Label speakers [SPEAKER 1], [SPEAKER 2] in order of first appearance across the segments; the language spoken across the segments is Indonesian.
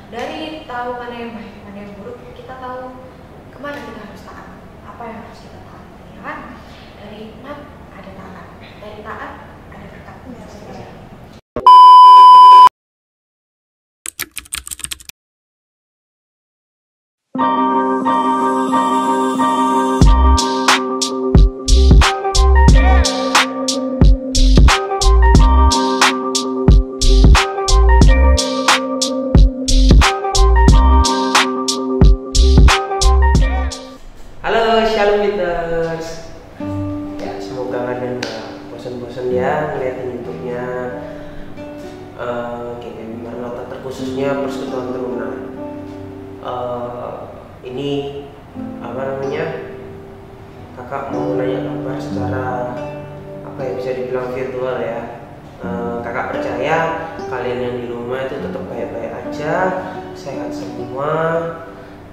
[SPEAKER 1] dari tahu mana yang baik mana yang buruk, kita tahu kemana kita harus taat, apa yang harus kita taat, ya kan? Dari hikmat ada taat, dari taat ada berkat.
[SPEAKER 2] Halo Shalom Leaders. Ya, semoga kalian gak bosan-bosan ya ngeliatin YouTube-nya GPM Maranatha, terkhususnya Persekutuan Teruna. Ini apa namanya? Kakak mau nanya kabar secara apa ya, bisa dibilang virtual ya. Kakak percaya kalian yang di rumah itu tetap baik-baik aja, sehat semua,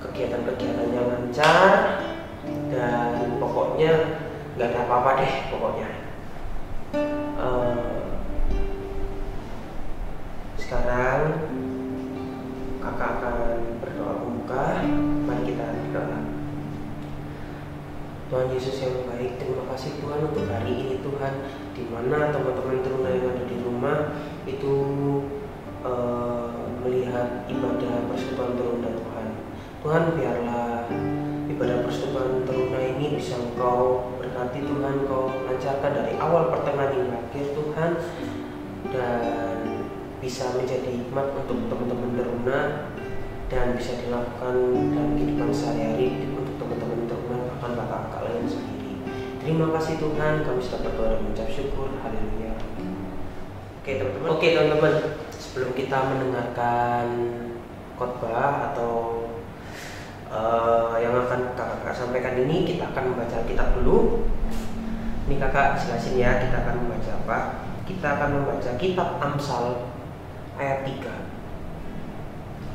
[SPEAKER 2] kegiatan-kegiatannya lancar, dan pokoknya nggak ada apa-apa deh pokoknya. Sekarang kakak akan berdoa pembuka. Mari kita berdoa. Tuhan Yesus yang baik, terima kasih Tuhan untuk hari ini Tuhan, di mana teman-teman Teruna yang ada di rumah itu melihat ibadah Persekutuan Teruna Tuhan. Tuhan, biarlah ibadah Persekutuan Teruna ini bisa Engkau berkati Tuhan, Engkau lancarkan dari awal pertengahan hingga akhir Tuhan, dan bisa menjadi hikmat untuk teman-teman Teruna dan bisa dilakukan dalam kehidupan sehari-hari untuk teman-teman Teruna, bahkan kakak-kakak lain sendiri. Terima kasih Tuhan, kami sudah berdoa dan mengucap syukur. Haleluya. Oke teman-teman, sebelum kita mendengarkan khotbah atau yang akan kakak sampaikan ini, kita akan membaca kitab dulu. Ini kakak jelasin ya, kita akan membaca apa? Kita akan membaca kitab Amsal ayat 3.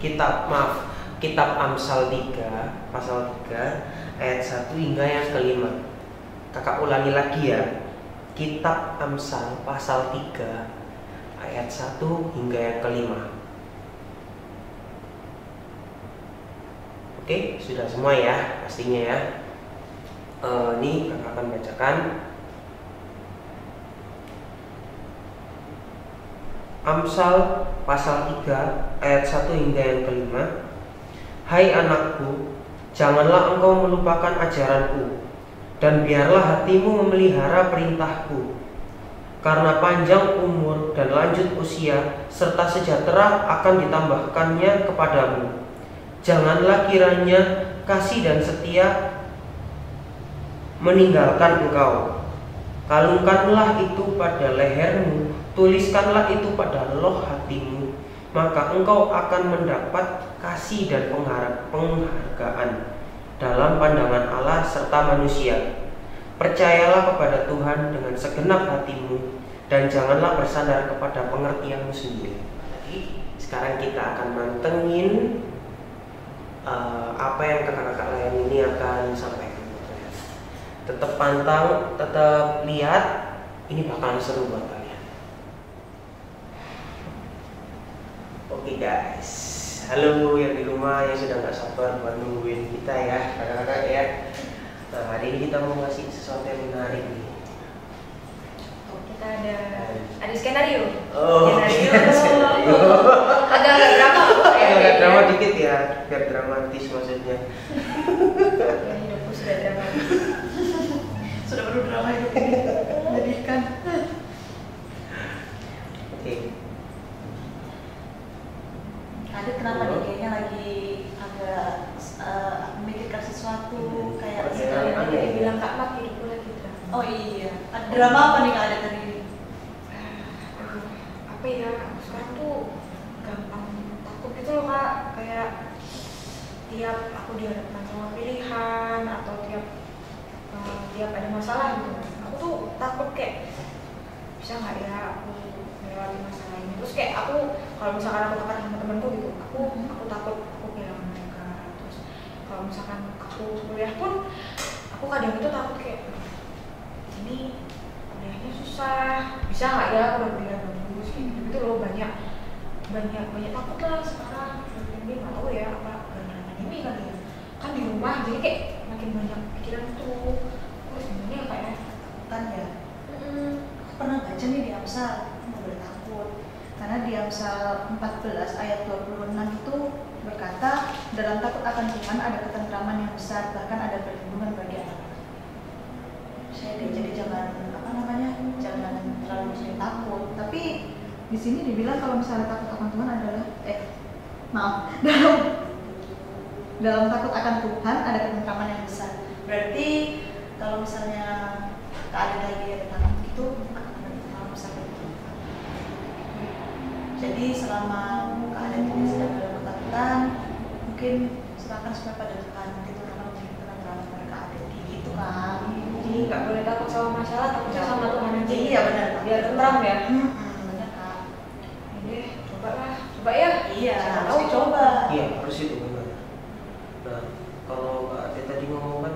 [SPEAKER 2] Kitab Amsal 3 pasal 3 ayat 1 hingga yang kelima. Kakak ulangi lagi ya. Kitab Amsal pasal 3 ayat 1 hingga yang kelima. Oke, sudah semua ya pastinya ya. Ini kakak akan bacakan Amsal pasal 3 ayat 1 hingga yang kelima. Hai anakku, janganlah engkau melupakan ajaranku, dan biarlah hatimu memelihara perintahku. Karena panjang umur dan lanjut usia serta sejahtera akan ditambahkannya kepadamu. Janganlah kiranya kasih dan setia meninggalkan engkau. Kalungkanlah itu pada lehermu, tuliskanlah itu pada loh hatimu, maka engkau akan mendapat kasih dan penghargaan dalam pandangan Allah serta manusia. Percayalah kepada Tuhan dengan segenap hatimu, dan janganlah bersandar kepada pengertianmu sendiri. Sekarang kita akan mantengin apa yang kakak-kakak lain ini akan sampaikan. Tetap pantang, tetap lihat, ini bakalan seru buat kalian. Oke guys, halo yang di rumah yang sudah nggak sabar buat nungguin kita ya kakak-kakak ya. Nah, hari ini kita mau ngasih sesuatu yang menarik nih.
[SPEAKER 1] Kita ada skenario.
[SPEAKER 2] Skenario.
[SPEAKER 1] Agak drama.
[SPEAKER 2] Agak drama dikit ya, biar dramatis maksudnya.
[SPEAKER 1] Ya, hidupku sudah dramatis. Sudah perlu drama hidup ini. Menyedihkan.
[SPEAKER 2] Oke.
[SPEAKER 3] Ada kenapa nih kayaknya lagi agak memikirkan sesuatu kayak
[SPEAKER 1] Dia bilang Kak Mat, hidupku lagi drama.
[SPEAKER 3] oh iya, ada drama apa nih Kak ada tadi ini?
[SPEAKER 1] Apa ya, aku sekarang tuh gampang takut gitu loh Kak. Kayak tiap aku dihadapkan sama pilihan atau tiap ada masalah gitu, aku tuh takut kayak bisa nggak ya aku melewati masalah ini. Terus kayak aku kalau misalkan aku tekan sama temenku gitu, aku takut aku kehilangan mereka. Terus kalau misalkan aku kuliah pun, aku kadang itu takut kayak ini kuliahnya susah, bisa nggak ya aku udah kuliah bagus gitu loh. Banyak takut lah sekarang,
[SPEAKER 3] takut akan Tuhan ada ketentraman yang besar, bahkan ada perlindungan bagi anak. Jadi jangan jangan terlalu sering takut. Tapi di sini dibilang kalau misalnya takut akan Tuhan adalah dalam takut akan Tuhan ada ketentraman yang besar. Berarti kalau misalnya keadaan lagi ada takut itu akan ada ketentraman besar. Jadi selama keadaan ini sedang dalam ketakutan, mungkin serahkan semua pada Tuhan. Itu karena mungkin ketentraman mereka ada gitu kan.
[SPEAKER 1] Jadi nggak boleh takut sama masalah, takutnya sama Tuhan aja.
[SPEAKER 3] Iya benar.
[SPEAKER 1] Biar tentram ya.
[SPEAKER 3] Benar Kak.
[SPEAKER 1] Ini coba ya.
[SPEAKER 3] Iya.
[SPEAKER 1] Tahu coba.
[SPEAKER 2] Iya, harus itu benar. Nah, kalau Kak Ade tadi ngomong kan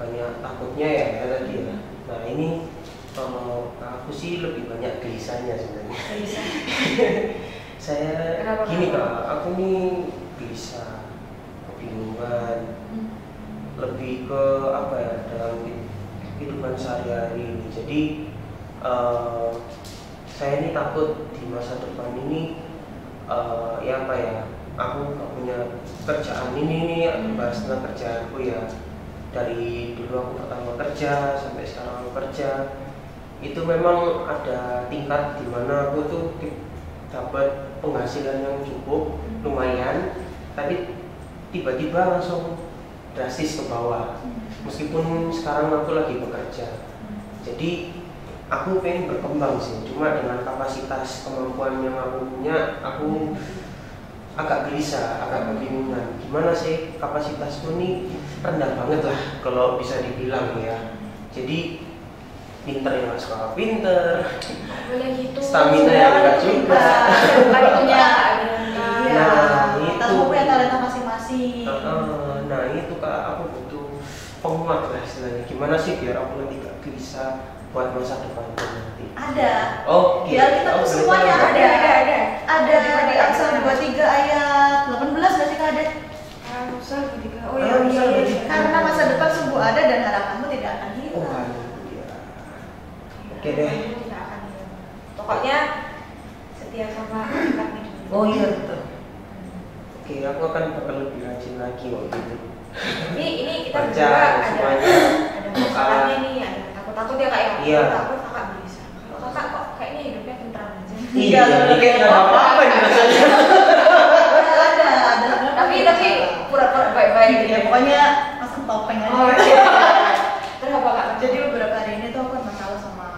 [SPEAKER 2] banyak takutnya ya tadi ya. Nah, ini kalau aku sih lebih banyak gelisahnya sebenarnya.
[SPEAKER 1] Bisa.
[SPEAKER 2] Saya
[SPEAKER 1] Kenapa,
[SPEAKER 2] gini
[SPEAKER 1] kenapa?
[SPEAKER 2] Kak, aku nih gelisah, kebingungan, lebih ke apa ya dalam kehidupan sehari-hari ini. Jadi saya ini takut di masa depan ini ya apa ya, aku gak punya kerjaan ini nih, bahas tentang kerjaanku ya. Dari dulu aku pertama kerja sampai sekarang aku kerja, itu memang ada tingkat di mana aku tuh dapat penghasilan yang cukup lumayan, tapi tiba-tiba langsung drastis ke bawah. Meskipun sekarang aku lagi bekerja, jadi aku pengen berkembang sih, cuma dengan kapasitas kemampuan yang aku punya, aku agak gelisah, agak kebingungan. Gimana sih, kapasitasku nih rendah banget lah kalau bisa dibilang ya. Jadi pinter yang gak suka pinter,
[SPEAKER 1] Boleh gitu.
[SPEAKER 2] stamina yang enggak juga.
[SPEAKER 1] Bukan punya.
[SPEAKER 3] Iya.
[SPEAKER 2] Nah,
[SPEAKER 3] Kita
[SPEAKER 2] itu.
[SPEAKER 3] semua punya talenta masing-masing.
[SPEAKER 2] Nah itu Kak, aku butuh penguat lah istilahnya. Gimana sih biar aku nanti gak gelisah buat masa depanku nanti?
[SPEAKER 3] Ada.
[SPEAKER 2] Oh,
[SPEAKER 3] Ya kita tuh semuanya ada. Ada di Amsal 23 ayat 18 nggak sih Kak Ade?
[SPEAKER 1] Oh iya.
[SPEAKER 3] Karena masa depan sungguh ada dan harapanmu tidak akan
[SPEAKER 2] Oh,
[SPEAKER 3] hilang.
[SPEAKER 2] iya. Oke deh.
[SPEAKER 1] Tidak akan hilang. Pokoknya setia sama hakikatnya dulu.
[SPEAKER 2] Oh iya betul. Oke, aku akan bakal lebih rajin lagi waktu itu.
[SPEAKER 1] Ini kita
[SPEAKER 2] Baca
[SPEAKER 1] berdua
[SPEAKER 2] semuanya.
[SPEAKER 1] ada masalahnya nih, ada takut-takut ya Kak ya.
[SPEAKER 2] Iya.
[SPEAKER 1] Takut kakak bisa. Kalau kakak kok kayaknya hidupnya tentram aja.
[SPEAKER 2] Iya, jadi kayak nggak ada apa-apa nih rasanya.
[SPEAKER 3] Ada.
[SPEAKER 1] Tapi pura-pura baik-baik gitu
[SPEAKER 3] Ya
[SPEAKER 1] ya.
[SPEAKER 3] pokoknya pasang topeng aja.
[SPEAKER 1] Oh iya. Terus apa Kak?
[SPEAKER 3] Jadi beberapa hari ini tuh aku ada masalah sama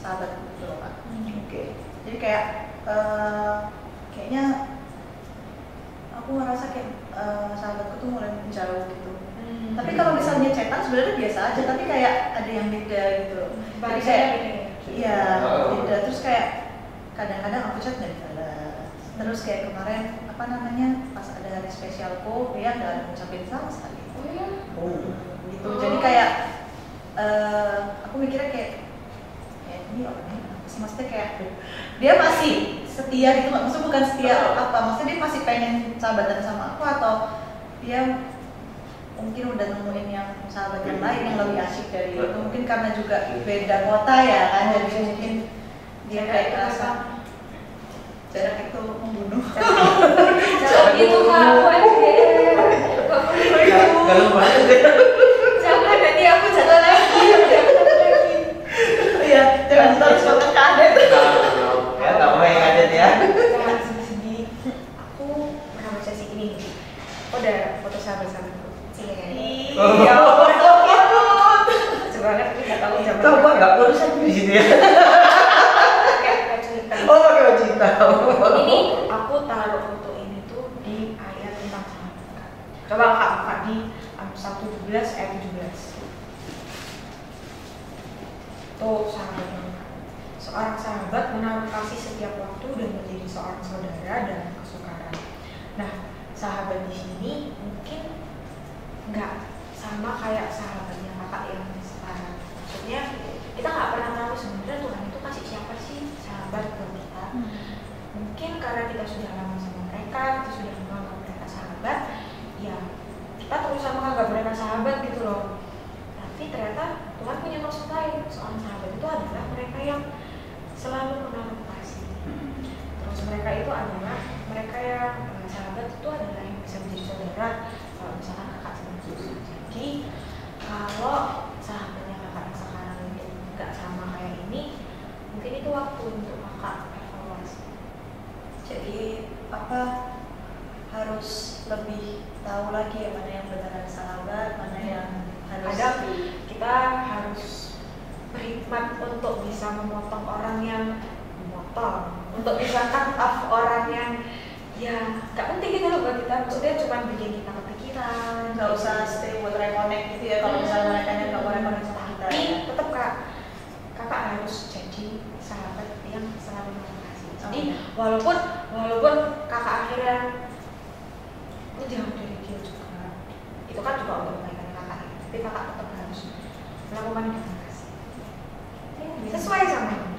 [SPEAKER 3] sahabat gitu loh Kak.
[SPEAKER 2] Oke.
[SPEAKER 3] Jadi kayak kayaknya aku ngerasa kayak sahabatku tuh mulai menjauh gitu. Tapi kalau misalnya chatan sebenarnya biasa aja, tapi kayak ada yang beda gitu. Jadi kayak iya beda. Terus kayak kadang-kadang aku chat nggak dibalas. Terus kayak kemarin pas ada hari spesialku dia nggak ada ngucapin sama sekali.
[SPEAKER 1] Oh iya.
[SPEAKER 2] Oh.
[SPEAKER 3] Gitu. Jadi kayak aku mikirnya kayak ini orangnya apa sih, maksudnya kayak dia masih setia gitu, maksudnya bukan setia apa, maksudnya dia masih pengen sahabatan sama aku atau dia mungkin udah nemuin yang sahabat yang lain yang lebih asik dari itu, mungkin karena juga beda kota ya kan, jadi mungkin dia kayak ngerasa jarak itu membunuh.
[SPEAKER 1] Jangan gitu Kak, aku
[SPEAKER 2] Kalau banget deh.
[SPEAKER 1] jangan nanti aku jalan lagi.
[SPEAKER 3] Iya, jangan terus banget kadet.
[SPEAKER 2] Ya, tahu yang ada ya.
[SPEAKER 1] Jangan sedih-sedih. Aku pernah baca sih ini. Udah foto sahabat-sahabatku. Cie.
[SPEAKER 2] Oh.
[SPEAKER 3] Iya,
[SPEAKER 1] Lucu banget, aku nggak tahu zaman.
[SPEAKER 2] Coba nggak urus aja di sini ya.
[SPEAKER 1] Kayak cerita.
[SPEAKER 2] Oh, pakai baju hitam.
[SPEAKER 1] Ini aku taruh foto ini tuh di ayat tentang sahabat. Coba Kak buka di Amsal 17 ayat 17. Tuh sahabat. Seorang sahabat menaruh kasih setiap waktu dan menjadi seorang saudara dalam kesukaran. Nah, sahabat di sini mungkin nggak sama kayak sahabatnya kakak yang sekarang. Maksudnya kita nggak pernah tahu sebenarnya Tuhan itu kasih siapa sih sahabat buat kita. Mungkin karena kita sudah lama sama mereka, kita sudah menganggap mereka sahabat, ya kita terus sama anggap mereka sahabat gitu loh. Tapi ternyata Tuhan punya maksud lain. Seorang sahabat itu adalah mereka yang selalu menaruh kasih. Terus mereka itu adalah mereka yang sahabat itu adalah yang bisa menjadi saudara. Kalau misalkan kakak sedang susah, jadi kalau sahabatnya kakak yang sekarang itu nggak sama kayak ini, mungkin itu waktu untuk kakak evaluasi.
[SPEAKER 3] Jadi apa, harus lebih tahu lagi ya mana yang beneran sahabat, mana yang harus
[SPEAKER 1] Kadang kita harus berhikmat untuk bisa memotong orang yang untuk bisa cut off orang yang ya nggak penting gitu loh buat kita, maksudnya cuma bikin kita kepikiran,
[SPEAKER 3] nggak usah stay buat reconnect gitu ya kalau misalnya mereka nggak mau reconnect sama kita.
[SPEAKER 1] tapi tetap kakak harus jadi sahabat yang selalu mengasihi. Jadi walaupun kakak akhirnya jauh dari dia juga, itu kan juga untuk kebaikan kakak, tapi kakak tetap harus melakukan dengan kasih sesuai sama ini.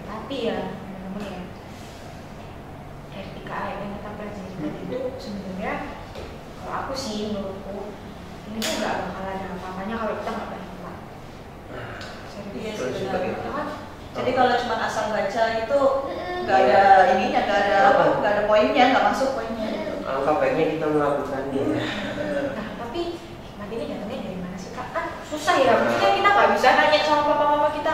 [SPEAKER 1] Tapi ya teman-teman ya, dari 3 ayat yang kita pelajari tadi itu sebenarnya kalau aku sih, menurutku ini tuh nggak bakal ada apa-apanya kalau kita nggak berhikmat.
[SPEAKER 3] Iya
[SPEAKER 2] Betul juga,
[SPEAKER 3] sebenarnya.
[SPEAKER 2] ya.
[SPEAKER 1] Kan?
[SPEAKER 3] Jadi kalau cuma asal baca itu nggak ada ininya, nggak ada poinnya, nggak masuk poinnya.
[SPEAKER 2] Angka baiknya kita melakukannya.
[SPEAKER 1] Nah, tapi hikmat ini datangnya dari mana sih kak? Kan susah ya, maksudnya kita nggak bisa nanya sama papa mama kita,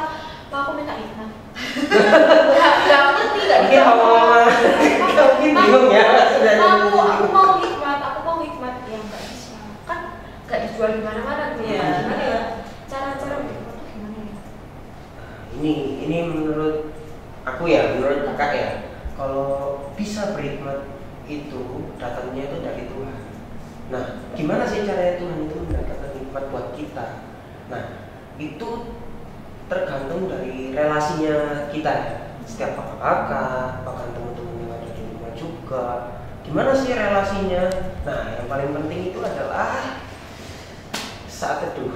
[SPEAKER 1] pak aku minta hikmat. Nggak ngerti, nggak
[SPEAKER 2] Mungkin awal-awal kita mungkin bingung ya.
[SPEAKER 1] Aku mau hikmat, ya nggak bisa. Kan nggak dijual di mana-mana tuh.
[SPEAKER 3] Iya.
[SPEAKER 1] Gimana ya? Cara berhikmat tuh gimana ya?
[SPEAKER 2] Ini menurut aku ya, menurut kakak ya, kalau bisa berhikmat itu datangnya itu dari Tuhan. Nah, gimana sih caranya Tuhan itu mendatangkan hikmat buat kita? Nah, itu tergantung dari relasinya kita ya. Setiap kakak, bahkan teman-teman yang ada di rumah juga. Gimana sih relasinya? Nah, yang paling penting itu adalah saat teduh.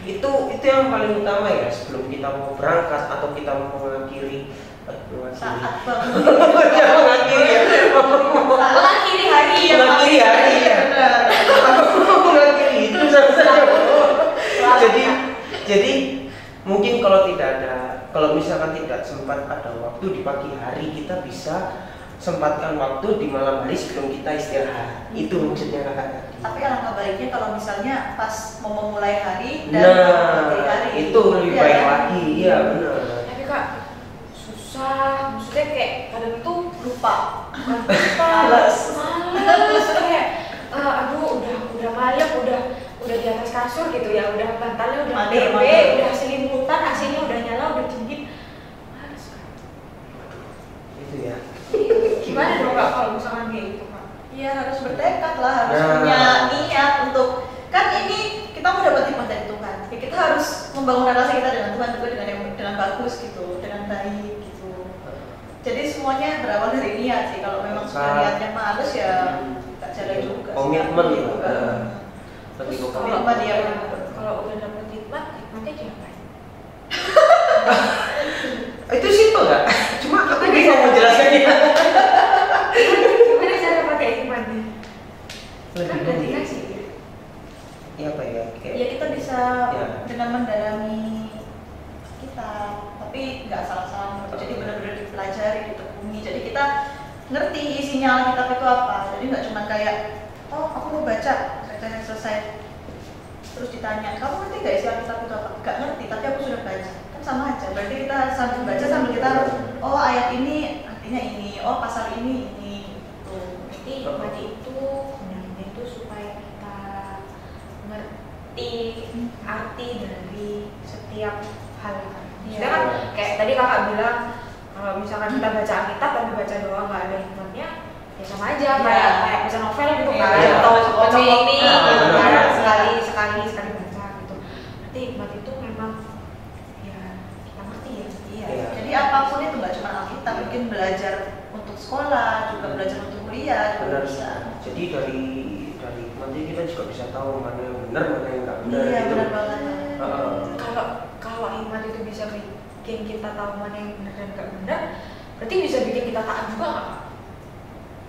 [SPEAKER 2] itu yang paling utama ya, sebelum kita mau berangkat atau kita mau mengakhiri
[SPEAKER 3] Saat bangun.
[SPEAKER 2] mengakhiri ya.
[SPEAKER 1] Mengakhiri hari ya.
[SPEAKER 2] Mengakhiri hari ya. Mengakhiri itu jadi mungkin kalau misalkan tidak sempat ada waktu di pagi hari, kita bisa sempatkan waktu di malam hari sebelum kita istirahat. Itu maksudnya kakak.
[SPEAKER 3] Tapi alangkah baiknya kalau misalnya pas mau memulai hari dan
[SPEAKER 2] Nah,
[SPEAKER 3] mengakhiri hari
[SPEAKER 2] itu lebih
[SPEAKER 3] ya,
[SPEAKER 2] baik
[SPEAKER 3] kan?
[SPEAKER 2] lagi. Iya benar.
[SPEAKER 1] Tapi kak susah, maksudnya kayak kadang tuh
[SPEAKER 3] Lupa.
[SPEAKER 1] males kayak aduh udah malam, udah di atas kasur gitu ya, udah bantalnya udah
[SPEAKER 3] Mager.
[SPEAKER 1] udah selimutan, AC-nya udah nyala, udah dingin, males kan.
[SPEAKER 2] Itu ya.
[SPEAKER 1] Gimana dong kak kalau misalkan kayak gitu kak?
[SPEAKER 3] Iya, harus bertekad lah, harus
[SPEAKER 2] Nah.
[SPEAKER 3] punya niat untuk, kan ini kita mau dapat hikmat dari Tuhan. Ya, kita harus membangun relasi kita dengan Tuhan juga dengan bagus gitu, dengan baik gitu. Jadi semuanya berawal dari niat sih. Kalau memang sudah niatnya males ya tak jalan juga.
[SPEAKER 2] Komitmen
[SPEAKER 3] gitu kan.
[SPEAKER 2] lebih ke
[SPEAKER 3] Komitmen dia.
[SPEAKER 1] Kalau udah dapet hikmatnya diapain?
[SPEAKER 2] Itu simpel nggak? Cuma aku bingung mau jelasinnya.
[SPEAKER 1] Gimana cara pakai hikmatnya? Kan
[SPEAKER 2] Lebih
[SPEAKER 1] udah
[SPEAKER 2] ke
[SPEAKER 1] dikasih ya.
[SPEAKER 2] ya apa ya? Kayak
[SPEAKER 3] Ya kita bisa
[SPEAKER 2] Ya.
[SPEAKER 3] dengan mendalami kita, tapi nggak salah-salah. Jadi benar-benar dipelajari, ditekuni. Jadi kita ngerti isinya Alkitab itu apa. Jadi nggak cuma kayak, oh aku mau baca, selesai. Terus ditanya, kamu ngerti nggak isi Alkitab itu apa? Nggak ngerti, tapi aku sudah baca. Kan sama aja. Berarti kita sambil baca sambil kita, oh ayat ini artinya ini, oh pasal ini gitu.
[SPEAKER 1] Berarti hikmat itu gunanya itu supaya kita ngerti arti dari setiap hal kan.
[SPEAKER 3] Iya.
[SPEAKER 1] Maksudnya kan kayak tadi kakak bilang kalau misalkan kita baca Alkitab tapi baca doang nggak ada hikmatnya, ya sama aja
[SPEAKER 3] Iya.
[SPEAKER 1] kayak baca novel gitu
[SPEAKER 3] Iya.
[SPEAKER 1] kan, atau baca komik
[SPEAKER 2] Nah,
[SPEAKER 1] gitu kan,
[SPEAKER 2] benar.
[SPEAKER 1] sekali baca gitu. Berarti hikmat itu memang ya kita ngerti ya.
[SPEAKER 3] Iya.
[SPEAKER 2] Iya.
[SPEAKER 3] Jadi apapun itu nggak cuma Alkitab, mungkin belajar untuk sekolah, juga belajar untuk kuliah, juga
[SPEAKER 2] benar.
[SPEAKER 3] bisa.
[SPEAKER 2] Jadi dari nanti kita juga bisa tahu mana yang benar, mana yang nggak benar.
[SPEAKER 3] Iya,
[SPEAKER 2] gitu.
[SPEAKER 3] benar banget.
[SPEAKER 1] Kalau hikmat itu bisa bikin kita tahu mana yang benar dan nggak benar, berarti bisa bikin kita taat juga nggak?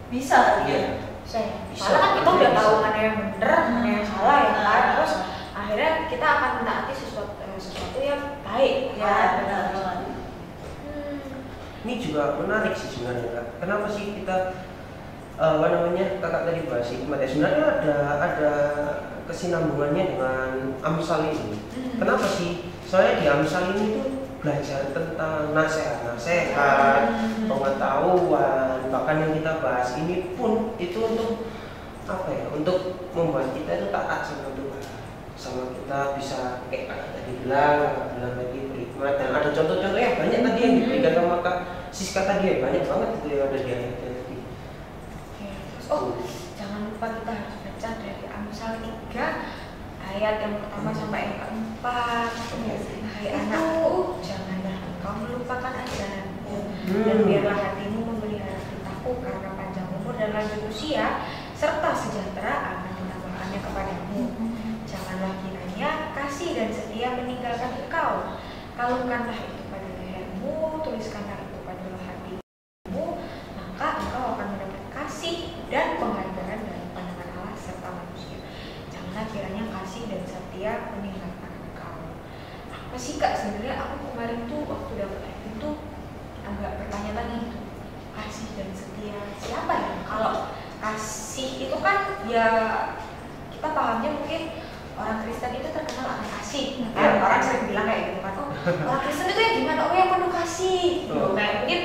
[SPEAKER 3] Bisa kali ya.
[SPEAKER 2] Iya.
[SPEAKER 1] Saya.
[SPEAKER 2] Bisa.
[SPEAKER 1] Soalnya kan kita udah
[SPEAKER 2] Bisa.
[SPEAKER 1] tahu mana yang benar, mana yang salah ya kan.
[SPEAKER 3] Nah.
[SPEAKER 1] Terus akhirnya kita akan menaati sesuatu yang baik.
[SPEAKER 3] Ya,
[SPEAKER 1] kan?
[SPEAKER 3] benar banget.
[SPEAKER 2] ini juga menarik sih sebenarnya Kak. Kenapa sih kita kakak tadi bahas hikmat ya, sebenarnya ada kesinambungannya dengan Amsal ini. Kenapa sih? Soalnya di Amsal ini tuh belajar tentang nasihat-nasihat, pengetahuan, bahkan yang kita bahas ini pun itu untuk apa ya? Untuk membuat kita itu taat sama Tuhan, sama kita bisa kayak kakak tadi bilang tadi berhikmat, dan ada contoh-contohnya banyak tadi yang diberikan sama Kak Siska tadi ya, banyak banget itu yang ada di ayat tadi.
[SPEAKER 1] Oh, jangan lupa kita harus baca dari Amsal 3 ayat yang pertama sampai yang keempat. Hai anakku, janganlah engkau melupakan ajaranku, dan biarlah hatimu memelihara perintahku, karena panjang umur dan lanjut usia serta sejahtera akan menambahkannya kepadamu. Janganlah kiranya kasih dan setia meninggalkan engkau. Kalungkanlah itu pada lehermu, tuliskanlah itu pada hatimu, maka engkau akan mendapat kasih dan penghargaan dari pandangan Allah serta manusia. Janganlah kiranya kasih dan setia meninggalkan engkau. Apa sih Kak, sebenarnya aku kemarin tuh waktu dapat ayat itu agak bertanya-tanya gitu. Kasih dan setia siapa ya? Kalau kasih itu kan ya kita pahamnya mungkin orang Kristen itu terkenal akan kasih. Kan orang sering bilang kayak gitu kan. Oh, orang Kristen itu yang gimana? Oh, yang penuh kasih. Gitu. Kayak mungkin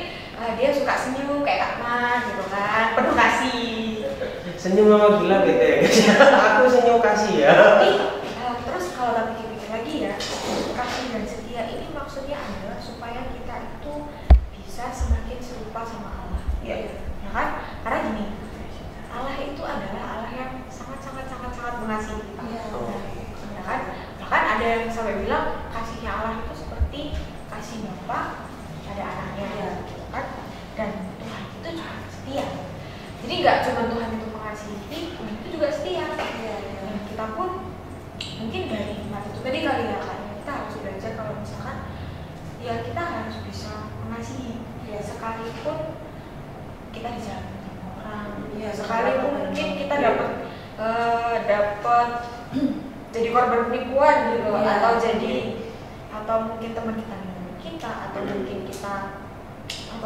[SPEAKER 1] dia suka senyum kayak Kak Man gitu kan, penuh kasih.
[SPEAKER 2] Senyum sama gila gitu ya guys. Aku senyum kasih ya.
[SPEAKER 1] Tapi terus kalau kita pikir-pikir lagi ya, kasih dan setia ini maksudnya adalah supaya kita itu bisa semakin serupa sama Allah.
[SPEAKER 2] Iya.
[SPEAKER 1] Ya kan? Karena gini, Allah itu adalah Allah yang sangat mengasihi kita. Ya kan? Bahkan ada yang sampai bilang kasihnya Allah itu seperti kasih Bapa pada anaknya, gitu kan? Dan Tuhan itu juga setia. Jadi nggak cuma Tuhan itu mengasihi, Tuhan itu juga setia. Dan kita pun mungkin dari hikmat itu tadi kali ya Kak, kita harus belajar kalau misalkan ya kita harus bisa mengasihi. Sekalipun kita di jalan sama orang, sekalipun mungkin kita dapat jadi korban penipuan gitu, atau mungkin teman kita ninggalin kita, atau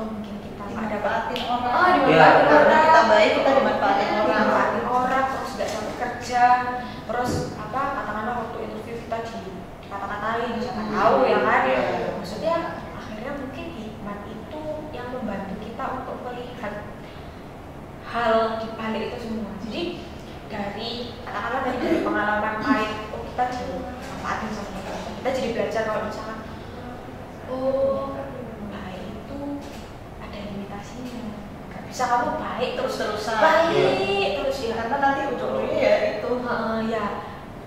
[SPEAKER 1] mungkin kita nggak dapatin orang,
[SPEAKER 3] kita baik kita dimanfaatin
[SPEAKER 1] orang, terus nggak sampai kerja, terus katakanlah waktu interview kita dikata-katain, siapa tahu ya kan? Maksudnya akhirnya mungkin hikmat itu yang membantu kita untuk melihat hal di balik itu semua. Jadi dari pengalaman pahit, kita dimanfaatin sama kita jadi belajar kalau misalkan baik itu ada limitasinya. Gak bisa kamu baik terus-terusan terus ya,
[SPEAKER 3] karena nanti ujung-ujungnya ya itu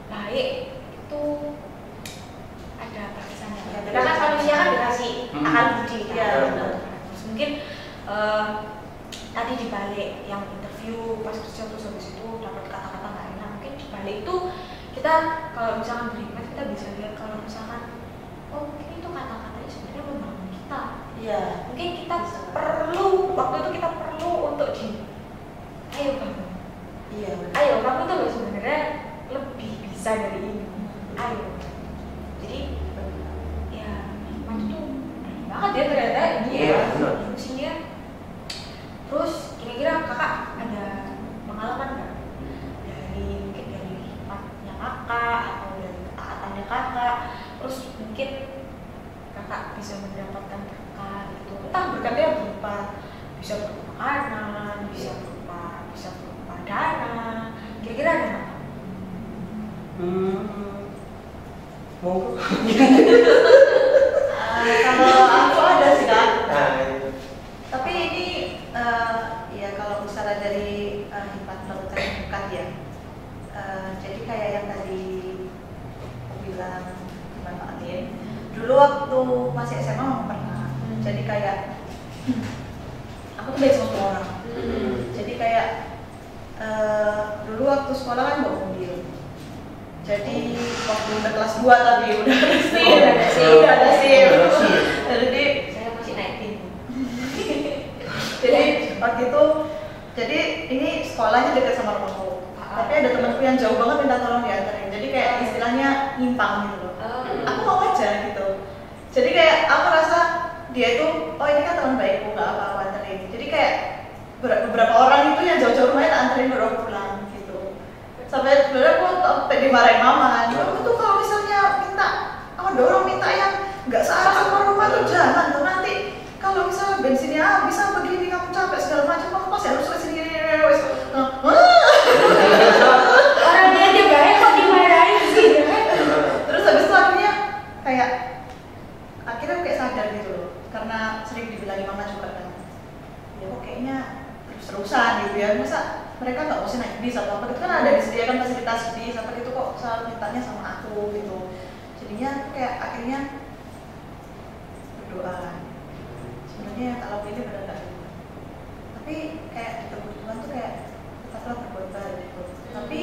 [SPEAKER 1] baik itu ada batasannya. Karena kan manusia kan dikasih akal budi terus mungkin tadi dibalik yang interview pas kerja terus habis itu dapat kata-kata nggak enak, mungkin dibalik itu kita kalau misalkan berhikmat kita bisa lihat kalau misalkan mungkin itu kata-katanya sebenarnya membangun kita. Mungkin kita perlu waktu itu kita perlu untuk ayo kamu tuh sebenarnya lebih bisa dari ini, ayo. Jadi ya hikmat itu banget ya ternyata fungsinya. Terus kira-kira kakak ada pengalaman nggak mungkin dari hikmatnya kakak atau dari ketaatannya kakak, terus mungkin kakak bisa mendapatkan berkah gitu, entah berkatnya berupa bisa berupa makanan, bisa berupa dana, kira-kira ada nggak?
[SPEAKER 3] Kalau aku ada sih Kak. Tapi ini ya kalau misalnya dari hikmat berkat ya, jadi kayak yang tadi aku bilang dimanfaatin. Dulu waktu masih SMA memang pernah. Jadi kayak aku tuh baik sama semua orang. Jadi kayak dulu waktu sekolah kan bawa mobil. Jadi waktu udah kelas 2 tadi udah ada SIM. Jadi
[SPEAKER 1] Saya masih naikin.
[SPEAKER 3] Jadi waktu itu, jadi ini sekolahnya dekat sama rumahku. Tapi ada temanku yang jauh banget minta tolong diantarin. Jadi kayak istilahnya nyimpang gitu loh. Aku mau aja gitu. Jadi kayak aku rasa dia itu oh ini kan teman baikku nggak apa-apa anterin. Jadi kayak beberapa orang itu yang jauh-jauh rumahnya tak anterin baru pulang gitu. Sampai sebenarnya aku sampai dimarahin mama kan. Kamu tuh kalau misalnya minta ada orang minta yang nggak searah sama rumah tuh jangan tuh nanti kalau misalnya bensinnya habis apa begini kamu capek segala macam kamu pasti harus kesini wes.
[SPEAKER 1] Orang dia aja baik kok dimarahin sih.
[SPEAKER 3] Terus habis itu akhirnya kayak kayak sadar gitu loh karena sering dibilangin mama juga kan ya kok kayaknya terus-terusan gitu ya masa mereka nggak mesti naik bis atau apa gitu kan ada disediakan fasilitas bis apa gitu kok selalu mintanya sama aku gitu jadinya kayak akhirnya berdoa sebenarnya kalau ini benar nggak gitu tapi kayak ditegur Tuhan tuh kayak tetaplah berbuat baik gitu tapi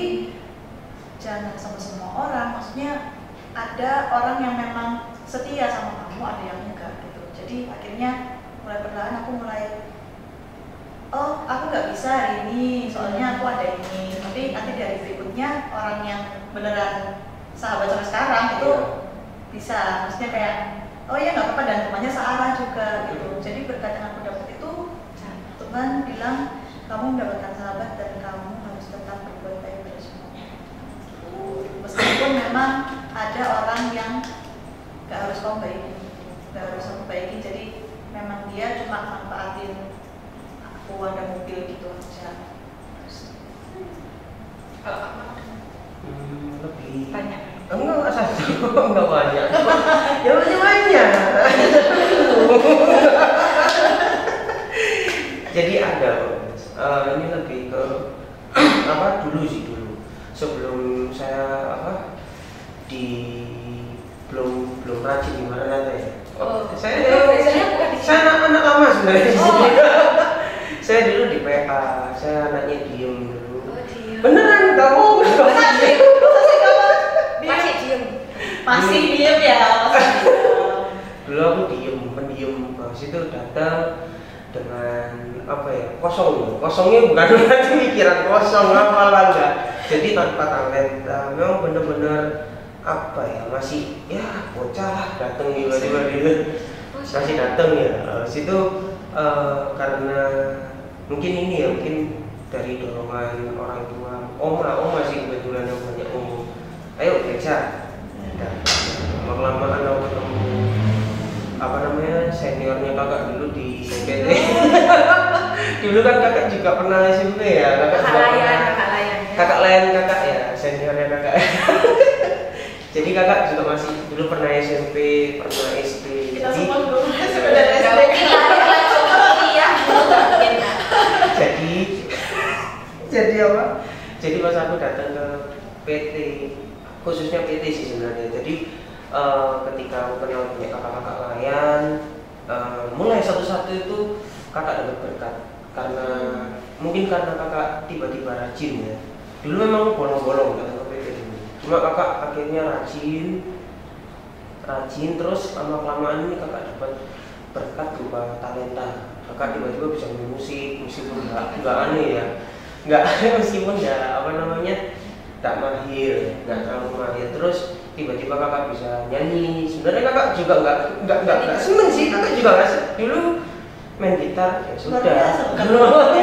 [SPEAKER 3] jangan sama semua orang maksudnya ada orang yang memang setia sama kamu ada yang enggak gitu jadi akhirnya mulai perlahan aku mulai oh aku nggak bisa hari ini soalnya aku ada ini tapi nanti dari berikutnya orang yang beneran sahabat sampai sekarang itu bisa maksudnya kayak oh ya nggak apa-apa dan temannya searah juga gitu jadi berkat yang aku dapat itu Tuhan bilang kamu mendapatkan sahabat dan kamu harus tetap berbuat baik pada semuanya meskipun memang ada orang yang nggak harus kamu baiki nggak harus kamu baiki jadi memang dia cuma manfaatin aku ada mobil gitu aja
[SPEAKER 2] lebih
[SPEAKER 1] Banyak.
[SPEAKER 2] enggak satu enggak banyak ya banyak jadi ada ini lebih ke apa dulu sebelum saya apa di belum rajin gimana nanti ya saya anak lama sebenarnya saya dulu di PA saya anaknya diem dulu beneran kamu
[SPEAKER 3] masih diem ya
[SPEAKER 2] dulu aku pendiam habis itu datang dengan apa ya kosongnya bukan berarti pikiran kosong apalah enggak jadi tanpa talenta memang bener-bener apa ya masih ya bocah datang tiba-tiba gitu masih datang ya situ karena mungkin ini ya mungkin dari dorongan orang tua oma sih kebetulan yang banyak umum ayo gereja dan lama-lamaan aku ketemu apa namanya seniornya kakak dulu di PT dulu kan kakak juga pernah SMP ya kakak layan kakak ya seniornya kakak jadi kakak juga masih dulu pernah SMP pernah SD
[SPEAKER 3] kita semua dulu sebenarnya SD
[SPEAKER 2] jadi apa jadi pas aku datang ke PT khususnya PT sih sebenarnya jadi ketika aku kenal punya kakak-kakak layan mulai satu-satu itu kakak dapat berkat karena mungkin karena kakak tiba-tiba rajin ya dulu memang bolong-bolong datang ke PT dulu cuma kakak akhirnya rajin terus lama-kelamaan ini kakak dapat berkat berupa talenta kakak tiba-tiba bisa main musik meskipun nggak aneh ya nggak meskipun nggak apa namanya tak mahir nggak terlalu mahir terus tiba-tiba kakak bisa nyanyi sebenarnya kakak juga nggak seneng sih kakak juga nggak dulu main gitar ya sudah
[SPEAKER 3] kakak luar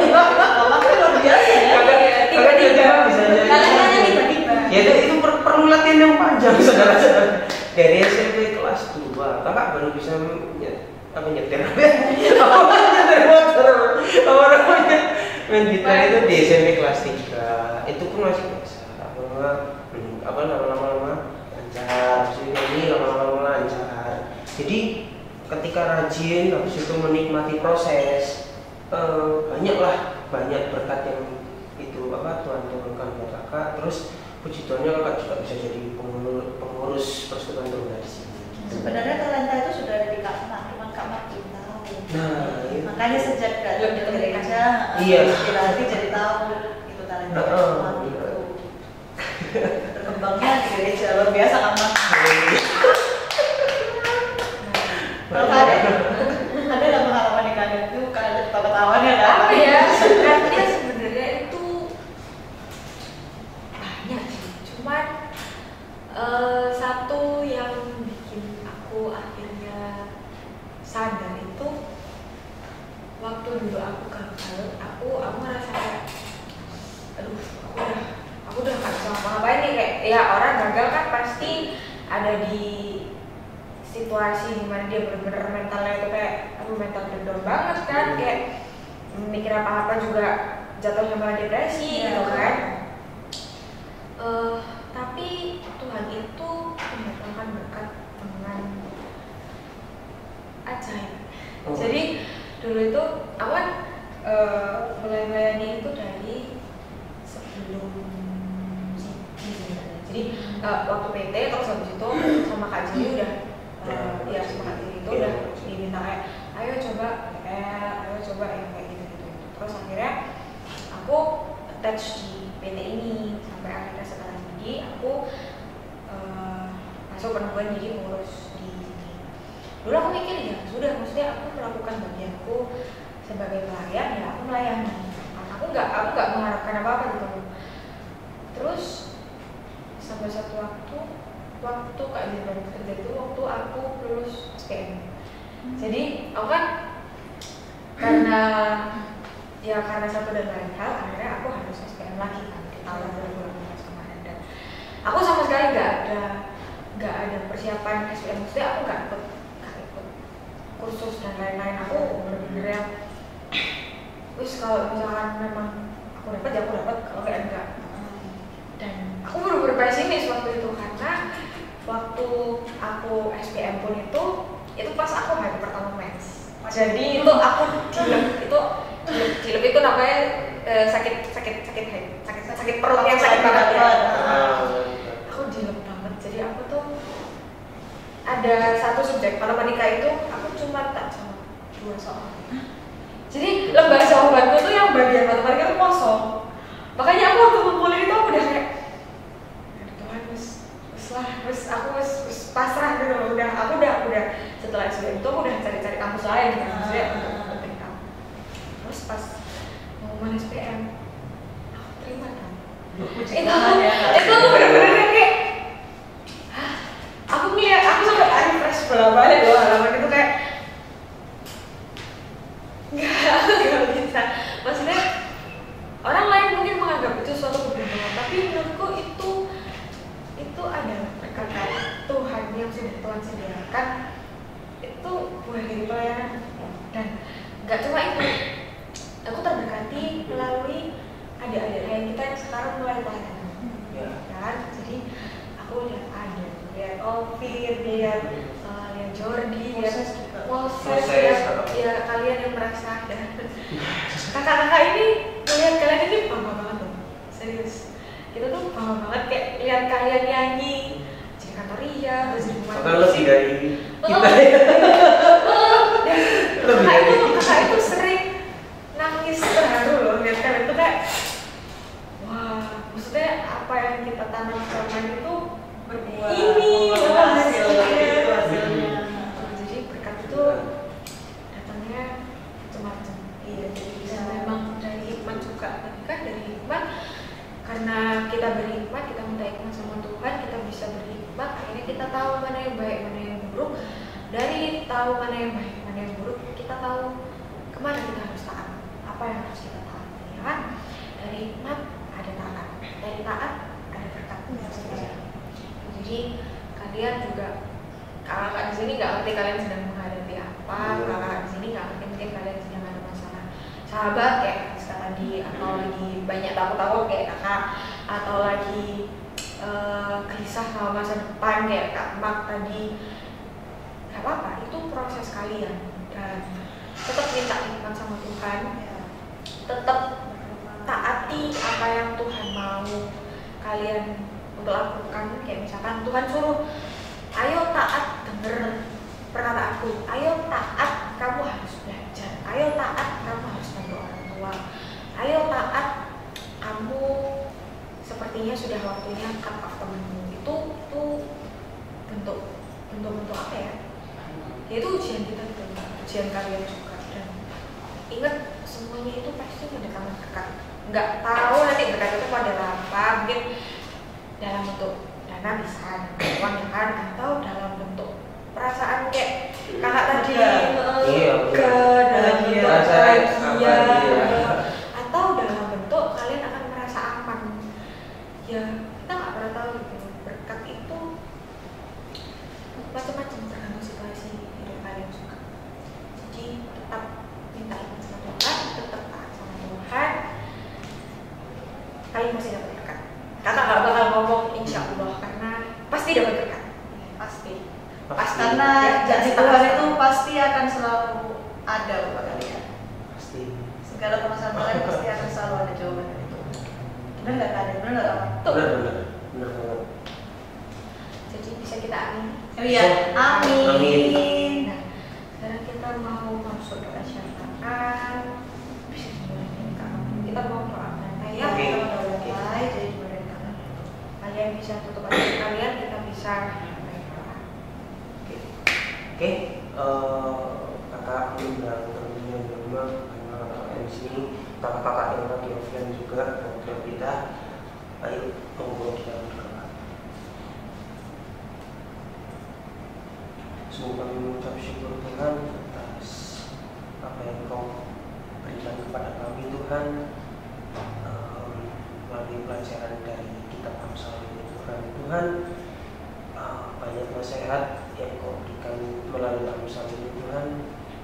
[SPEAKER 3] biasa ya
[SPEAKER 2] kakak tiba-tiba bisa nyanyi ya itu perlu latihan yang panjang saudara-saudara dari SMP kelas 2 kakak baru bisa nyetir motor apa namanya main gitar itu di SMP kelas 3 itu pun masih biasa apa lama-lama lancar ini lama-lama lancar jadi ketika rajin habis itu menikmati proses banyak berkat yang itu apa Tuhan turunkan buat kakak terus puji Tuhannya kakak juga bisa jadi pengurus persekutuan tunggal di sini
[SPEAKER 3] sebenarnya talenta itu sudah ada di Kak Mak cuma Kak Mak belum tahu makanya sejak datang ke gereja berarti jadi tahu itu talenta berkembangnya di gereja luar biasa Kak Mak ada nggak pengalaman di kantor itu kan ada ketawa-ketawanya kan
[SPEAKER 1] apa ya artinya sebenarnya itu banyak sih cuman satu yang bikin aku akhirnya sadar gagal, aku ngerasa kayak aduh aku udah nggak bisa ngapa-ngapain nih, kayak ya orang gagal kan pasti ada di situasi dimana dia bener-bener mentalnya itu kayak aduh mental breakdown banget kan, kayak mikir apa-apa juga jatuhnya malah depresi gitu kan. Tapi Tuhan itu mendatangkan berkat dengan ajaib. Jadi dulu itu aku kan mulai melayani itu dari sebelum sebenarnya. Jadi waktu PT terus habis itu sama Kak Jili udah ya sama Kak Jili itu udah diminta kayak ayo coba yang kayak gitu. Terus akhirnya aku attach di PT ini sampai akhirnya sekarang ini aku masuk penemuan jadi ngurus di sini. Dulu aku mikir ya sudah, maksudnya aku melakukan bagianku sebagai pelayan, ya aku melayani. Aku nggak mengharapkan apa-apa gitu. Terus sampai satu waktu Kak Jili baru kerja itu waktu aku lulus SPM. Jadi aku kan karena satu dan lain hal akhirnya aku harus SPM lagi kan di tahun 2018 kemarin, dan aku sama sekali nggak ada persiapan SPM. Maksudnya aku nggak ikut kursus dan lain-lain. Aku bener-bener yang wis kalau misalkan memang aku dapat ya aku dapat, kalau enggak. Dan aku bener-bener pesimis waktu itu karena waktu aku SPM pun itu pas aku hari pertama mens. Jadi itu aku dilep itu namanya sakit perut yang sakit banget ya. Aku dilep banget. Jadi aku tuh ada satu subjek matematika itu aku cuma tak jawab 2 soal. Jadi lembar jawabanku tuh yang bagian matematika itu kosong. Makanya aku waktu ngumpulin itu aku udah kayak Tuhan aku pasrah gitu loh. Aku udah setelah SBM itu aku udah cari kampus lain kan, maksudnya untuk kamu. Terus pas pengumuman SPM aku terima kan. Itu bener-bener kayak aku sampai refresh bolak-balik loh halaman itu kayak nggak bisa. Maksudnya orang lain mungkin menganggap itu suatu keberuntungan, tapi menurutku itu adalah berkat Tuhan yang sudah Tuhan sediakan. Itu buah dari pelayanan, dan nggak cuma itu, aku terberkati melalui adik-adik lain kita yang sekarang mulai pelayanan, kan? Jadi aku lihat Ovir, lihat Jordi, lihat Moses, ya kalian yang merasa ada. Kakak-kakak ini melihat kalian ini bangga banget loh, serius. Kita tuh bangga banget kayak lihat kalian nyanyi di kantor Ria, terus di rumah.
[SPEAKER 2] Karena lebih dari kita.
[SPEAKER 1] Kakak itu sering nangis terharu loh lihat kalian tuh kayak wah, maksudnya apa yang kita tanam selama itu berbuah. Ini hasilnya. Jadi berkat itu datangnya macam-macam. Iya, jadi bisa memang dari hikmat juga, kan dari hikmat. Karena kita berhikmat, kita minta hikmat sama Tuhan, kita bisa berhikmat. Akhirnya kita tahu mana yang baik, mana yang buruk. Dari tahu mana yang baik, mana yang buruk, kita tahu kemana kita harus taat, apa yang harus kita taat, ya kan? Dari hikmat ada taat, dari taat ada berkat. Jadi kalian juga, kakak di sini nggak ngerti kalian sedang menghadapi apa, kakak di sini nggak ngerti mungkin kalian sedang ada masalah sahabat kayak Rizka tadi, atau lagi banyak takut-takut kayak kakak, atau lagi gelisah sama masa depan kayak Kak Mak tadi. Gak apa-apa, itu proses kalian, dan tetap minta hikmat sama Tuhan, tetap taati apa yang Tuhan mau kalian untuk lakukan. Kayak misalkan Tuhan suruh ayo taat denger perkataanku, ayo taat kamu harus belajar, ayo taat kamu harus bantu orang tua, ayo taat kamu sepertinya sudah waktunya cut off temenmu. Itu bentuk apa ya? Itu ujian kita gitu, ujian kalian juga. Dan ingat semuanya itu pasti mendatangkan berkat. Nggak tahu nanti berkat itu adalah apa, mungkin dalam bentuk dana bisa, uang ya kan, atau dalam bentuk perasaan kayak kakak tadi, dalam bentuk bahagia, ya,
[SPEAKER 2] iya.
[SPEAKER 1] atau dalam bentuk kalian akan merasa aman. Ya, kita nggak pernah tahu gitu. Berkat itu macam-macam tergantung situasi hidup kalian juga. Jadi tetap minta iman sama Tuhan, tetap taat sama Tuhan, kalian masih dapat berkat. Kakak nggak bakal ngomong insya Allah karena pasti dapat berkat.
[SPEAKER 3] Pasti.
[SPEAKER 2] Pasti.
[SPEAKER 3] Karena
[SPEAKER 1] Ya,
[SPEAKER 3] janji
[SPEAKER 1] ya,
[SPEAKER 3] Tuhan
[SPEAKER 1] pasti.
[SPEAKER 3] itu pasti akan selalu ada buat kalian.
[SPEAKER 2] Pasti.
[SPEAKER 3] Segala permasalahan kalian pasti akan selalu ada jawaban dari Tuhan. Benar nggak kalian? Benar nggak kamu?
[SPEAKER 2] Benar banget.
[SPEAKER 1] Jadi bisa kita amin.
[SPEAKER 3] Oh iya, amin.
[SPEAKER 2] Amin.
[SPEAKER 1] Nah, sekarang kita mau masuk doa syafaat. Bisa dimulai Kak. Kita mau doa santai ya.
[SPEAKER 2] Oke.
[SPEAKER 3] Kita mau doa santai, jadi dimulai dari kanan.
[SPEAKER 1] Kalian bisa tutup mata kalian, kita bisa berdoa.
[SPEAKER 2] Oke, kakak undang temennya di rumah karena kakak di sini, kakak-kakak yang lagi offline juga ngobrol kita. Ayo ngobrol kita berdoa. Sungguh kami mengucap syukur Tuhan atas apa yang Kau berikan kepada kami Tuhan, melalui pelajaran dari kitab Amsal ini Tuhan. Banyak nasihat yang Kau berikan melalui Amsal ini Tuhan,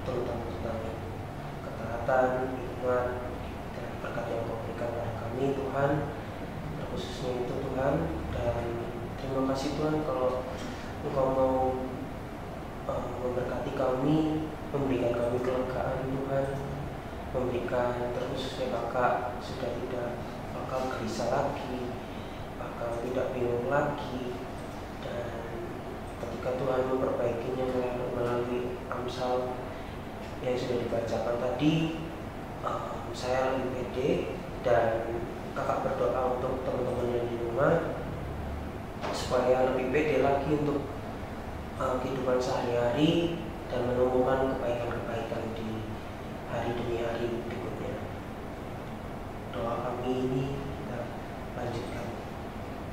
[SPEAKER 2] terutama tentang ketaatan, iman, dan berkat yang Kau berikan pada kami Tuhan, terkhususnya itu Tuhan. Dan terima kasih Tuhan kalau Engkau mau memberkati kami, memberikan kami kelegaan Tuhan, memberikan terkhususnya kakak sudah tidak bakal gelisah lagi, bakal tidak bingung lagi. Dan ketika Tuhan memperbaikinya melalui Amsal yang sudah dibacakan tadi, saya lebih pede dan kakak berdoa untuk teman-teman yang di rumah supaya lebih pede lagi untuk kehidupan sehari-hari dan menemukan kebaikan-kebaikan di hari demi hari berikutnya. Doa kami ini kita lanjutkan.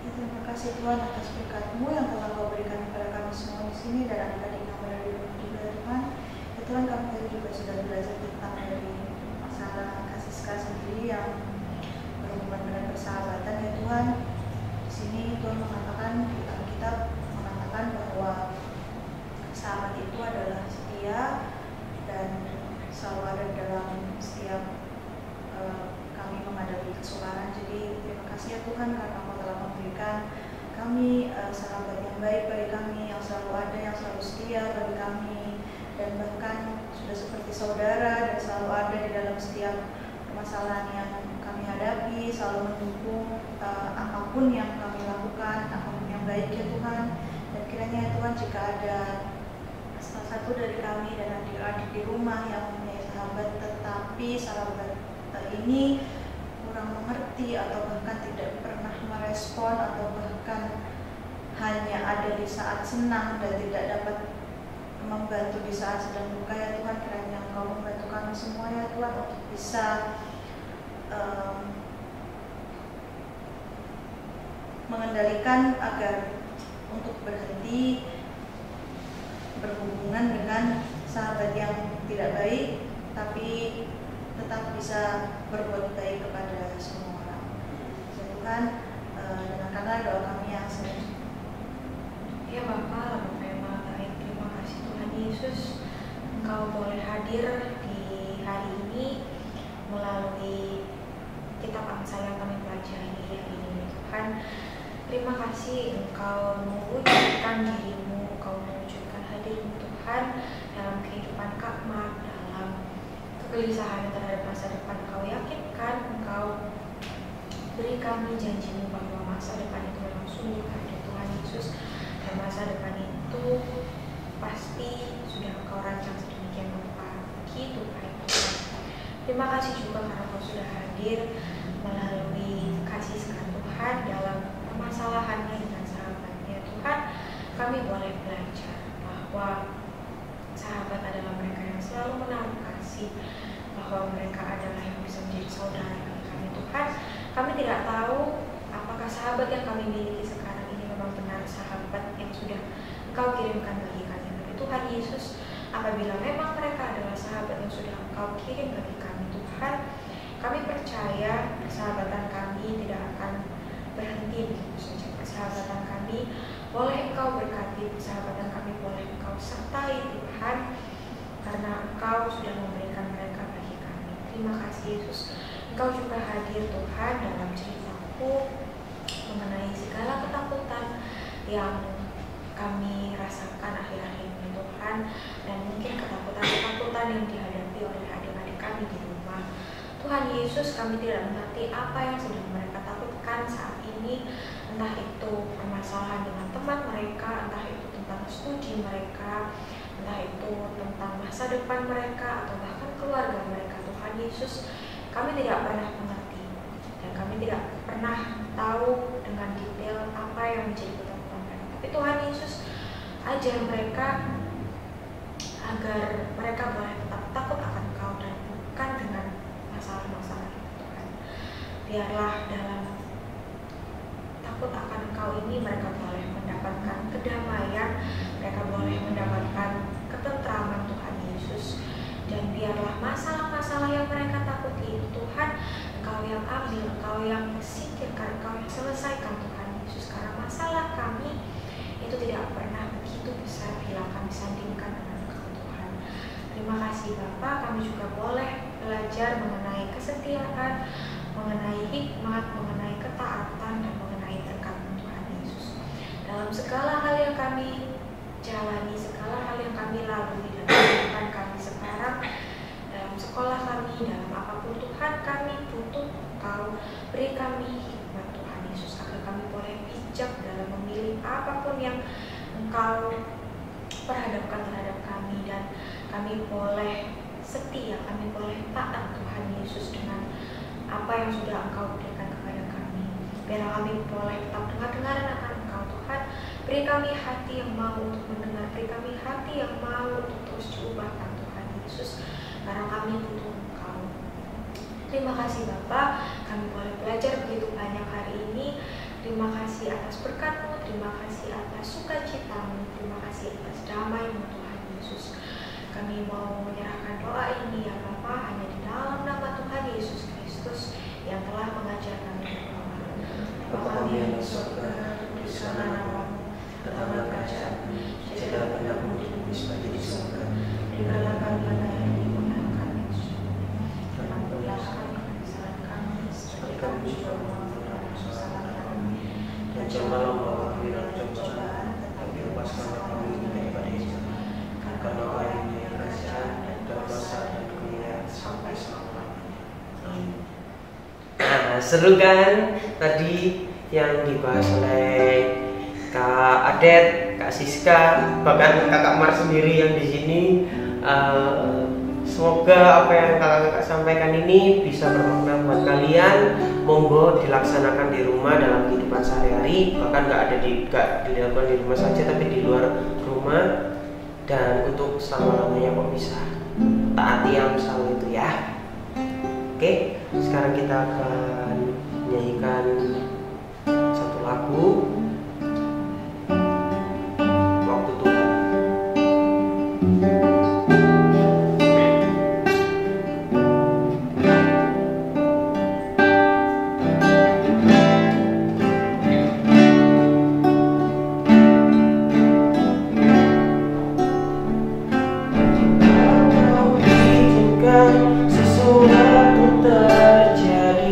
[SPEAKER 3] Terima kasih Tuhan atas berkat-Mu yang telah Kau berikan kepada kami semua di sini dan adik-adik kami dari rumah juga Tuhan. Ya Tuhan, kami tadi juga sudah belajar tentang dari masalah kasih sendiri yang berhubungan dengan persahabatan ya Tuhan. Di sini Tuhan mengatakan, kita mengatakan bahwa sahabat itu adalah setia dan selalu ada dalam setiap kami menghadapi kesukaran. Jadi terima kasih ya Tuhan karena Kau telah memberikan kami sahabat yang baik bagi kami, yang selalu ada, yang selalu setia bagi kami, dan bahkan sudah seperti saudara dan selalu ada di dalam setiap permasalahan yang kami hadapi, selalu mendukung apapun yang kami lakukan, apapun yang baik ya Tuhan. Dan kiranya ya Tuhan, jika ada salah satu dari kami dan adik-adik di rumah yang mempunyai sahabat tetapi sahabat ini kurang mengerti atau bahkan tidak pernah merespon atau bahkan hanya ada di saat senang dan tidak dapat membantu di saat sedang duka ya Tuhan, kiranya Engkau membantu kami semua ya Tuhan untuk bisa mengendalikan agar untuk berhenti berhubungan dengan sahabat yang tidak baik tapi tetap bisa berbuat baik kepada semua orang. Ya Tuhan, dengarkanlah doa kami yang selanjutnya.
[SPEAKER 1] Ya Bapa, Bapa yang Maha Baik, terima kasih Tuhan Yesus, Engkau boleh hadir di hari ini melalui kitab Amsal yang kami pelajari hari ini Tuhan. Terima kasih Engkau mewujudkan dirimu, Engkau mewujudkan hadirmu Tuhan dalam kehidupan Kak Mak, dalam kegelisahan terhadap masa depan. Engkau yakinkan, Engkau beri kami janjimu bahwa masa depan itu memang sungguh ada Tuhan Yesus, dan masa depan itu pasti sudah Engkau rancang sedemikian rupa. Begitu baik Tuhan. Terima kasih juga karena Engkau sudah hadir melalui kasih sekat Tuhan dalam permasalahannya dengan sahabatnya Tuhan. Kami boleh belajar bahwa sahabat adalah mereka yang selalu menaruh kasih, bahwa mereka adalah yang bisa menjadi saudara bagi kami Tuhan. Kami tidak tahu apakah sahabat yang kami miliki sekarang ini memang benar sahabat yang sudah Engkau kirimkan bagi kami. Tapi Tuhan Yesus, apabila memang mereka adalah sahabat yang sudah Engkau kirim bagi kami Tuhan, Tuhan, kami percaya persahabatan kami tidak akan berhenti begitu saja. Persahabatan kami boleh Engkau berkati, persahabatan kami boleh Engkau sertai Tuhan, karena Engkau sudah memberikan mereka bagi kami. Terima kasih Yesus, Engkau juga hadir Tuhan dalam ceritaku mengenai segala ketakutan yang kami rasakan akhir-akhir ini Tuhan, dan mungkin ketakutan-ketakutan yang dihadapi oleh adik-adik kami di rumah. Tuhan Yesus, kami tidak mengerti apa yang sedang mereka takutkan saat ini, entah itu permasalahan dengan teman mereka, entah itu tentang studi mereka, entah itu tentang masa depan mereka, atau bahkan keluarga mereka. Tuhan Yesus, kami tidak pernah mengerti, dan kami tidak pernah tahu dengan detail apa yang menjadi ketakutan mereka. Tapi Tuhan Yesus, ajar mereka agar mereka boleh tetap takut akan Engkau dan bukan dengan masalah-masalah itu Tuhan. Biarlah dalam takut akan Engkau ini mereka boleh mendapatkan kedamaian, mereka boleh mendapatkan ketentraman Tuhan Yesus. Dan biarlah masalah-masalah yang mereka takuti itu Tuhan, Engkau yang ambil, Engkau yang singkirkan, Engkau yang selesaikan Tuhan Yesus. Karena masalah kami itu tidak pernah begitu besar bila kami sandingkan dengan Engkau Tuhan. Terima kasih Bapa, kami juga boleh belajar mengenai kesetiaan, mengenai hikmat, mengenai ketaatan, dan mengenai berkat Tuhan Yesus. Dalam segala hal yang kami jalani, segala hal yang kami lalui dalam kehidupan kami sekarang, dalam sekolah kami, dalam apapun Tuhan, kami butuh Engkau. Beri kami hikmat Tuhan Yesus, agar kami boleh bijak dalam memilih apapun yang Engkau perhadapkan terhadap kami, dan kami boleh setia, kami boleh taat Tuhan Yesus dengan apa yang sudah Engkau berikan kepada kami. Biar kami boleh tetap dengar-dengaran akan Engkau Tuhan. Beri kami hati yang mau untuk mendengar, beri kami hati yang mau untuk terus diubahkan Tuhan Yesus, karena kami butuh Engkau. Terima kasih Bapa, kami boleh belajar begitu banyak hari ini. Terima kasih atas berkat-Mu, terima kasih atas sukacita-Mu, terima kasih atas damai-Mu Tuhan Yesus. Kami mau menyerahkan doa ini ya Bapa hanya di dalam nama Tuhan Yesus Kristus yang telah mengajar kami berdoa. Bapa kami yang di surga, kuduskanlah namamu, datanglah kerajaan-Mu, jadilah kehendak-Mu di bumi seperti di surga. Berikanlah kami mana yang dimakan kami, dan ampunilah kami kesalahan kami, seperti kami juga mengampuni kesalahan kami. Dan janganlah membawa kami dalam pencobaan, tapi lepaskanlah kami daripada yang jahat. Karena Engkau yang kerajaan dan kuasa dan kemuliaan sampai selama-lamanya. Amin.
[SPEAKER 2] Nah, seru kan tadi yang dibahas oleh Kak Adet, Kak Siska, bahkan Kakak Mar sendiri yang di sini. Semoga apa yang kakak sampaikan ini bisa bermakna buat kalian. Monggo dilaksanakan di rumah dalam kehidupan sehari-hari, bahkan nggak dilakukan di rumah saja, tapi di luar rumah. Dan untuk selama-lamanya kok bisa taati yang selalu itu ya. Oke, sekarang kita akan menyanyikan satu lagu, Waktu Tuhan. Sesuatu terjadi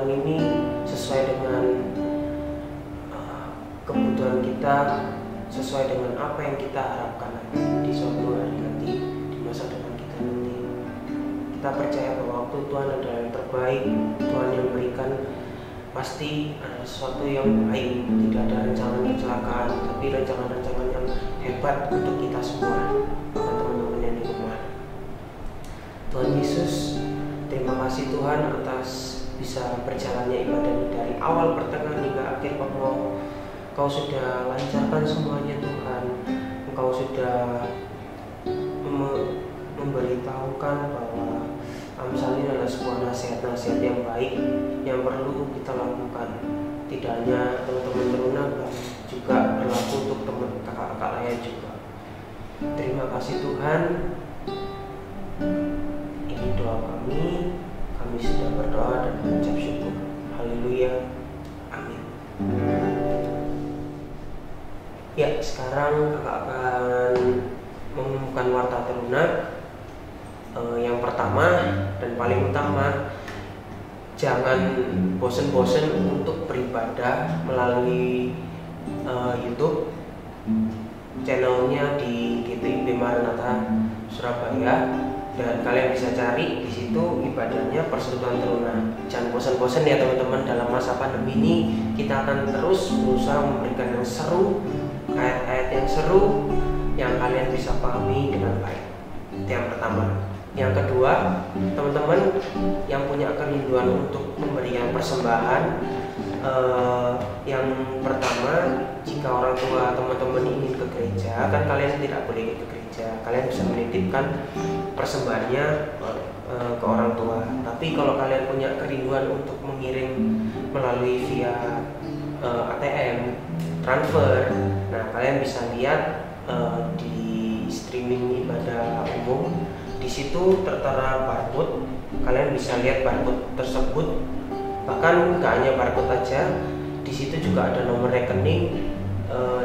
[SPEAKER 2] Tuhan ini sesuai dengan kebutuhan kita, sesuai dengan apa yang kita harapkan di suatu hari nanti, di masa depan kita nanti. Kita percaya bahwa waktu Tuhan adalah yang terbaik. Tuhan yang berikan pasti ada sesuatu yang baik, tidak ada rencana kecelakaan, tapi rencana-rencana yang hebat untuk kita semua, bahkan teman-teman yang di rumah. Tuhan Yesus, terima kasih Tuhan atas bisa berjalannya ibadah ini dari awal, pertengahan hingga akhir, bahwa Engkau sudah lancarkan semuanya Tuhan. Engkau sudah memberitahukan bahwa Amsal ini adalah sebuah nasihat-nasihat yang baik yang perlu kita lakukan. Tidak hanya teman-teman teruna, juga berlaku untuk teman kakak-kakak lain juga. Terima kasih Tuhan. Ini doa kami. Kami sudah berdoa dan mengucap syukur. Haleluya. Amin. Ya, sekarang kakak akan mengumumkan warta teruna. Yang pertama dan paling utama, jangan bosen-bosen untuk beribadah melalui YouTube. Channelnya di GPIB Maranatha Surabaya, dan kalian bisa cari di situ ibadahnya Persekutuan Teruna. Jangan bosan-bosan ya teman-teman, dalam masa pandemi ini kita akan terus berusaha memberikan yang seru, ayat-ayat yang seru yang kalian bisa pahami dengan baik. Itu yang pertama. Yang kedua, teman-teman yang punya kerinduan untuk memberikan persembahan, yang pertama, jika orang tua teman-teman ingin ke gereja, kan kalian tidak boleh ke gereja, kalian bisa menitipkan persembahannya ke orang tua. Tapi kalau kalian punya kerinduan untuk mengirim melalui via ATM, transfer, nah kalian bisa lihat di streaming ibadah umum. Di situ tertera barcode, kalian bisa lihat barcode tersebut. Bahkan nggak hanya barcode aja, di situ juga ada nomor rekening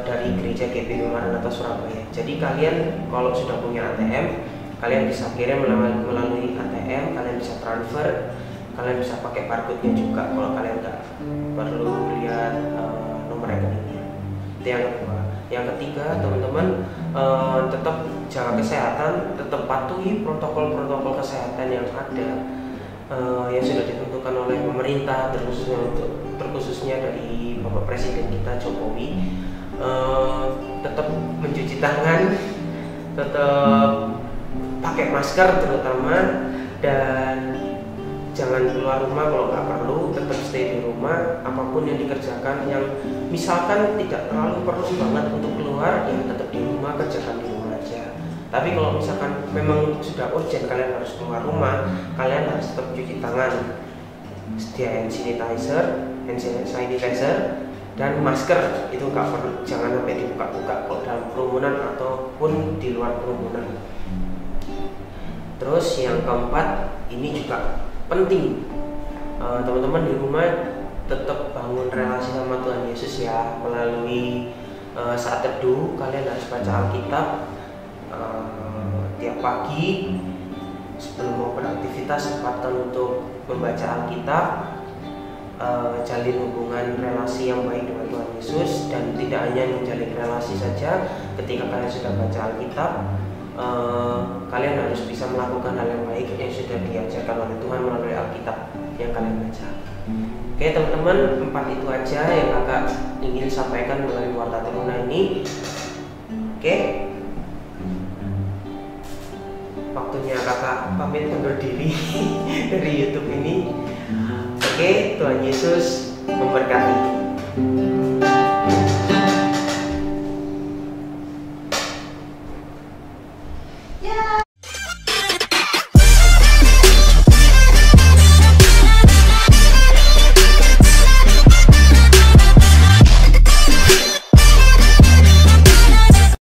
[SPEAKER 2] dari Gereja GPIB Maranatha Surabaya. Jadi kalian kalau sudah punya ATM, kalian bisa kirim melalui ATM, kalian bisa transfer, kalian bisa pakai barcode-nya juga kalau kalian nggak perlu lihat nomor rekeningnya. Itu yang kedua. Yang ketiga, teman-teman tetap jaga kesehatan, tetap patuhi protokol-protokol kesehatan yang ada, yang sudah ditentukan oleh pemerintah, terkhususnya dari Bapak Presiden kita Jokowi. Tetap mencuci tangan, tetap pakai masker terutama, dan jangan keluar rumah kalau nggak perlu, tetap stay di rumah. Apapun yang dikerjakan yang misalkan tidak terlalu perlu banget untuk keluar, ya tetap di rumah, kerjakan di rumah aja. Tapi kalau misalkan memang sudah urgent kalian harus keluar rumah, kalian harus tetap cuci tangan, sedia hand sanitizer, dan masker itu nggak perlu, jangan sampai dibuka-buka kalau dalam kerumunan ataupun di luar kerumunan. Terus yang keempat, ini juga penting, teman-teman di rumah tetap bangun relasi sama Tuhan Yesus ya, melalui saat teduh. Kalian harus baca Alkitab tiap pagi sebelum mau beraktivitas, sempatkan untuk membaca Alkitab, jalin hubungan relasi yang baik dengan Tuhan Yesus. Dan tidak hanya menjalin relasi saja, ketika kalian sudah baca Alkitab, kalian harus bisa melakukan hal yang baik yang sudah diajarkan oleh Tuhan melalui Alkitab yang kalian baca. Oke teman-teman, 4 itu aja yang kakak ingin sampaikan melalui warta teruna ini. Oke, waktunya kakak pamit undur diri dari YouTube ini. Oke, Tuhan Yesus memberkati.